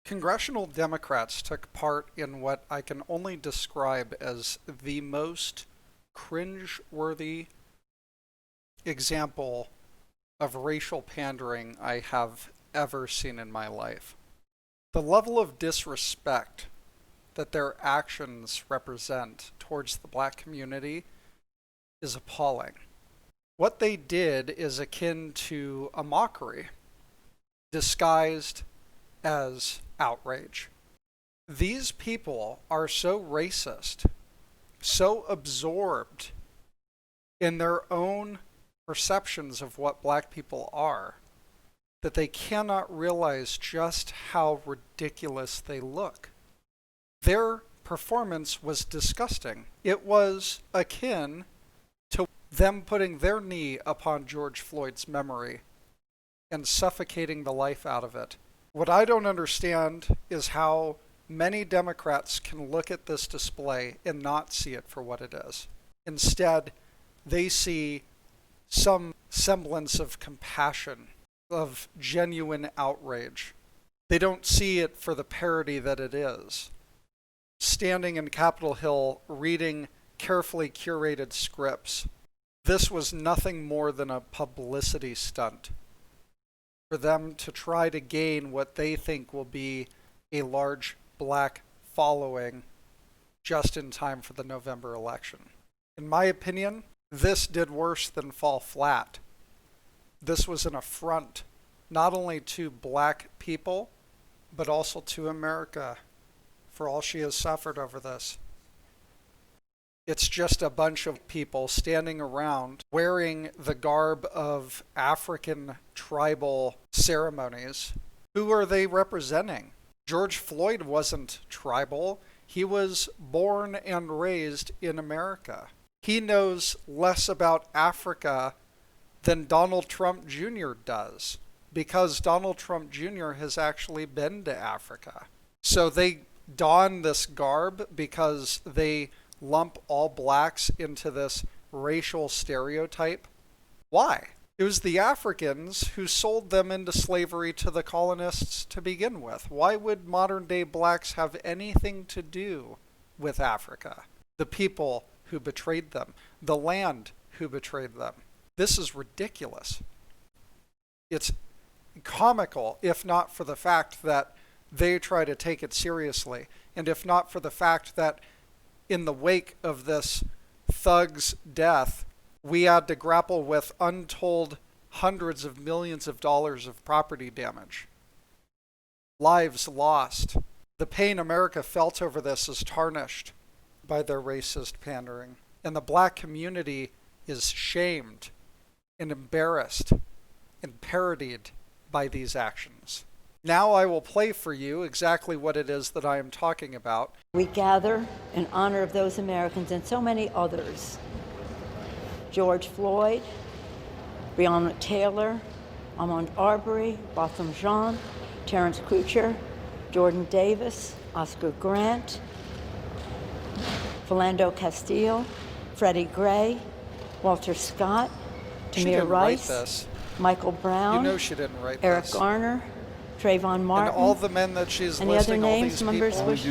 Congressional Democrats took part in what I can only describe as the most cringe-worthy example of racial pandering I have ever seen in my life. The level of disrespect that their actions represent towards the black community is appalling. What they did is akin to a mockery, disguised as outrage. These people are so racist, so absorbed in their own perceptions of what black people are, that they cannot realize just how ridiculous they look. Their performance was disgusting. It was akin to them putting their knee upon George Floyd's memory and suffocating the life out of it. What I don't understand is how many Democrats can look at this display and not see it for what it is. Instead, they see some semblance of compassion, of genuine outrage. They don't see it for the parody that it is. Standing in Capitol Hill, reading carefully curated scripts, this was nothing more than a publicity stunt for them to try to gain what they think will be a large black following just in time for the November election. In my opinion, this did worse than fall flat. This was an affront not only to black people, but also to America for all she has suffered over this. It's just a bunch of people standing around wearing the garb of African tribal ceremonies. Who are they representing? George Floyd wasn't tribal. He was born and raised in America. He knows less about Africa than Donald Trump Jr. does, because Donald Trump Jr. has actually been to Africa. So they don this garb because they lump all blacks into this racial stereotype. Why? It was the Africans who sold them into slavery to the colonists to begin with. Why would modern day blacks have anything to do with Africa? The people who betrayed them, the land who betrayed them. This is ridiculous. It's comical, if not for the fact that they try to take it seriously, and if not for the fact that in the wake of this thug's death, we had to grapple with untold hundreds of millions of dollars of property damage. Lives lost. The pain America felt over this is tarnished by their racist pandering. And the black community is shamed and embarrassed and parodied by these actions. Now I will play for you exactly what it is that I am talking about. We gather in honor of those Americans and so many others. George Floyd, Breonna Taylor, Ahmaud Arbery, Botham Jean, Terrence Crucher, Jordan Davis, Oscar Grant, Philando Castile, Freddie Gray, Walter Scott, Tamir Rice, Michael Brown, you know she didn't write Eric this. Garner, Trayvon Martin, and all the men that she's any listing, other all names, these members people, wish?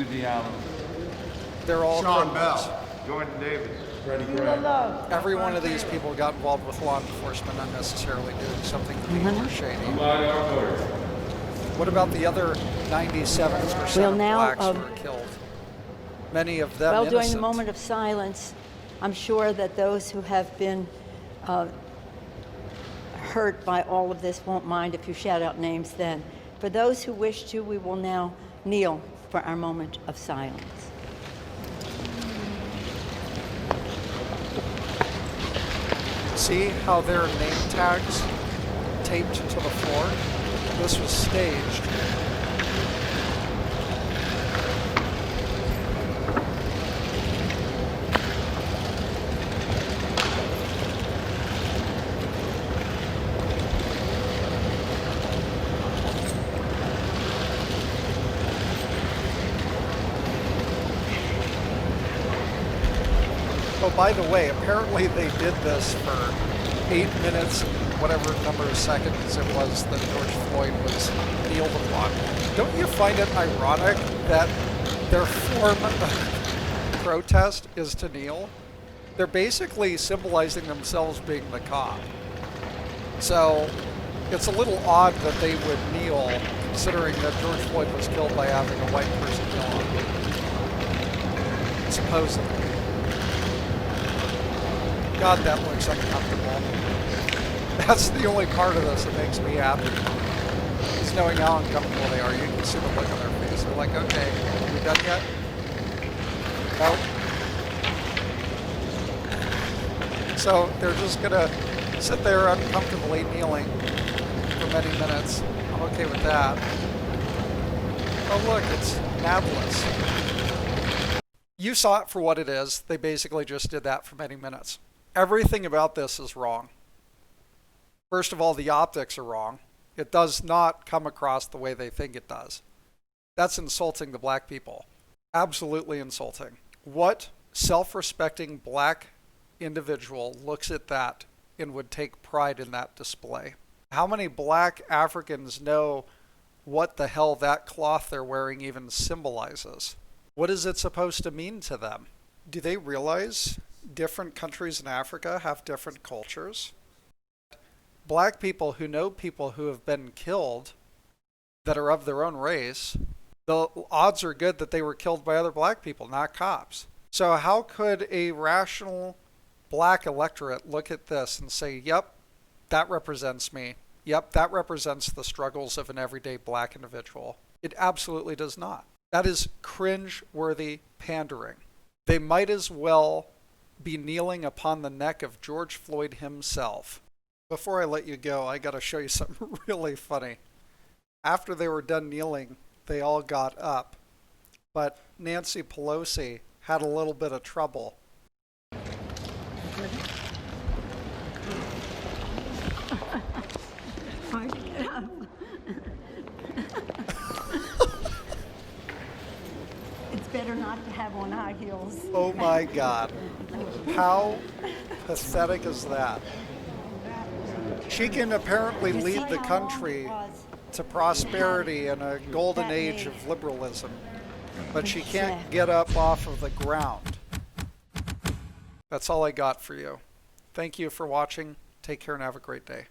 they're all Sean criminals. Bell, Jordan Davis, Freddie You Gray. love. Every one of these people got involved with law enforcement unnecessarily doing something legal or shady. What about the other 97% We'll of now, blacks who were killed? Many of them Well, during innocent. the moment of silence, I'm sure that those who have been hurt by all of this won't mind if you shout out names then. For those who wish to, we will now kneel for our moment of silence. See how their name tags taped to the floor? This was staged. Oh, by the way, apparently they did this for 8 minutes and whatever number of seconds it was that George Floyd was kneeled upon. Don't you find it ironic that their form of protest is to kneel? They're basically symbolizing themselves being the cop. So it's a little odd that they would kneel, considering that George Floyd was killed by having a white person kill him. Supposedly. God, that looks uncomfortable. That's the only part of this that makes me happy. Is knowing how uncomfortable they are. You can see the look on their face. They're like, okay, are we done yet? No. So they're just gonna sit there uncomfortably kneeling for many minutes. I'm okay with that. Oh look, it's Nablus. You saw it for what it is. They basically just did that for many minutes. Everything about this is wrong. First of all, the optics are wrong. It does not come across the way they think it does. That's insulting the black people. Absolutely insulting. What self-respecting black individual looks at that and would take pride in that display? How many black Africans know what the hell that cloth they're wearing even symbolizes? What is it supposed to mean to them? Do they realize different countries in Africa have different cultures? Black people who know people who have been killed that are of their own race, the odds are good that they were killed by other black people, not cops. So how could a rational black electorate look at this and say, yep, that represents me. Yep, that represents the struggles of an everyday black individual? It absolutely does not. That is cringe-worthy pandering. They might as well be kneeling upon the neck of George Floyd himself. Before I let you go, I gotta show you something really funny. After they were done kneeling, they all got up. But Nancy Pelosi had a little bit of trouble. It's better not to have on high heels. Oh my God. How pathetic is that? She can apparently lead the country to prosperity and a golden age of liberalism, but she can't get up off of the ground. That's all I got for you. Thank you for watching. Take care and have a great day.